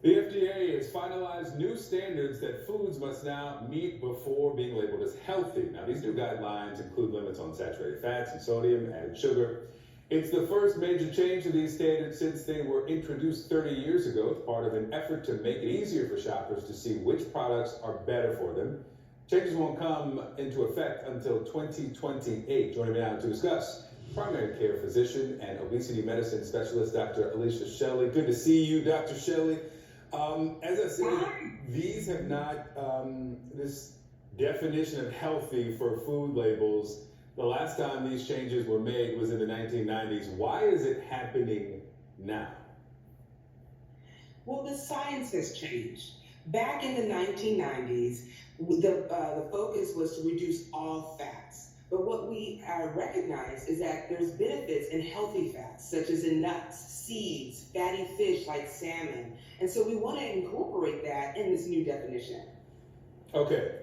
The FDA has finalized new standards that foods must now meet before being labeled as healthy. Now, these new guidelines include limits on saturated fats and sodium, added sugar. It's the first major change to these standards since they were introduced 30 years ago as part of an effort to make it easier for shoppers to see which products are better for them. Changes won't come into effect until 2028. Joining me now to discuss, primary care physician and obesity medicine specialist, Dr. Alicia Shelley. Good to see you, Dr. Shelley. As I said, these have not, this definition of healthy for food labels, the last time these changes were made was in the 1990s. Why is it happening now? Well, the science has changed. Back in the 1990s, the focus was to reduce all fats. But what we recognize is that there's benefits in healthy fats, such as in nuts, seeds, fatty fish like salmon. And so we want to incorporate that in this new definition. Okay,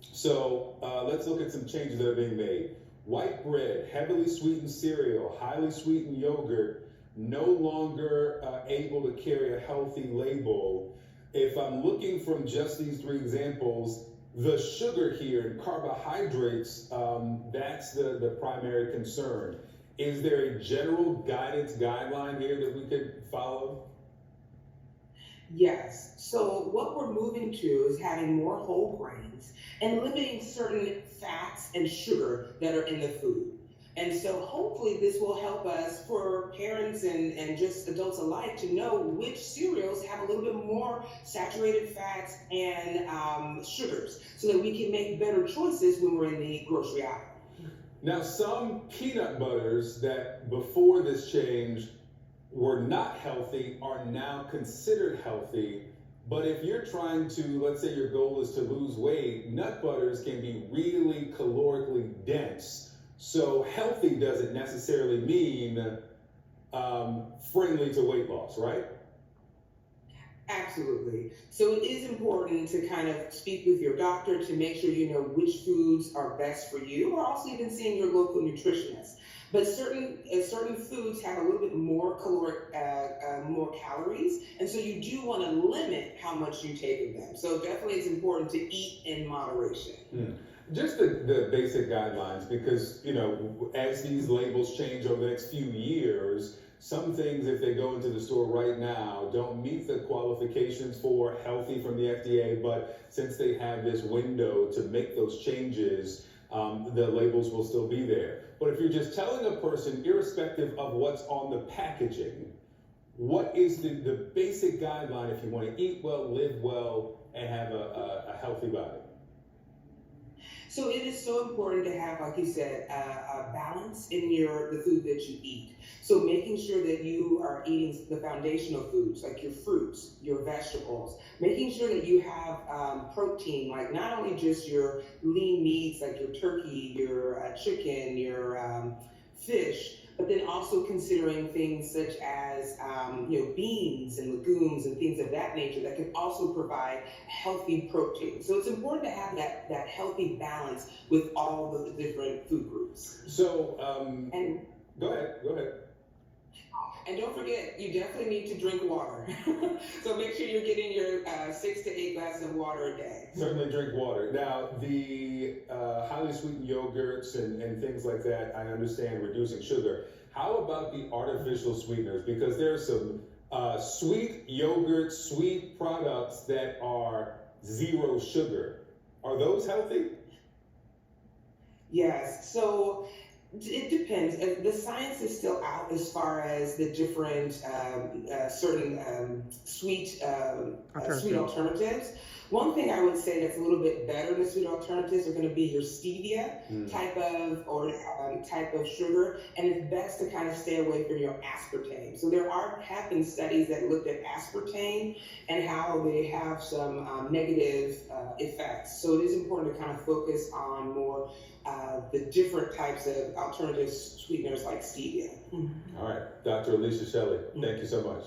so let's look at some changes that are being made. White bread, heavily sweetened cereal, highly sweetened yogurt, no longer able to carry a healthy label. If I'm looking from just these three examples, the sugar here and carbohydrates, that's the primary concern. Is there a general guidance guideline here that we could follow? Yes. So what we're moving to is having more whole grains and limiting certain fats and sugar that are in the food. And so hopefully this will help us, for parents and just adults alike, to know which cereals have a little bit more saturated fats and sugars so that we can make better choices when we're in the grocery aisle. Now, some peanut butters that before this change were not healthy are now considered healthy. But if you're trying to, let's say your goal is to lose weight, nut butters can be really calorically dense. So healthy doesn't necessarily mean friendly to weight loss, right? Absolutely. So it is important to kind of speak with your doctor to make sure you know which foods are best for you, or also even seeing your local nutritionist. But certain foods have a little bit more more calories, and so you do want to limit how much you take of them. So definitely it's important to eat in moderation. Just the basic guidelines, because, you know, as these labels change over the next few years, some things, if they go into the store right now, don't meet the qualifications for healthy from the FDA, but since they have this window to make those changes, the labels will still be there. But if you're just telling a person, irrespective of what's on the packaging, what is the basic guideline if you want to eat well, live well, and have a healthy body? So it is so important to have, like you said, a balance in the food that you eat. So making sure that you are eating the foundational foods, like your fruits, your vegetables, making sure that you have protein, like not only just your lean meats, like your turkey, your chicken, your fish, but then also considering things such as beans and legumes and things of that nature that can also provide healthy protein. So it's important to have that healthy balance with all the different food groups. So, and go ahead. And don't forget, you definitely need to drink water. So make sure you're getting your 6 to 8 glasses of water a day. Certainly drink water. Now, the highly sweetened yogurts and things like that, I understand reducing sugar. How about the artificial sweeteners? Because there are some sweet yogurt, sweet products that are zero sugar. Are those healthy? Yes. So it depends. The science is still out as far as the different certain sweet alternatives. One thing I would say that's a little bit better than the sweet alternatives are going to be your stevia type of sugar, and it's best to kind of stay away from your aspartame. So there have been studies that looked at aspartame and how they have some negative effects. So it is important to kind of focus on more the different types of alternative sweeteners like stevia. All right, Dr. Alicia Shelley, thank you so much.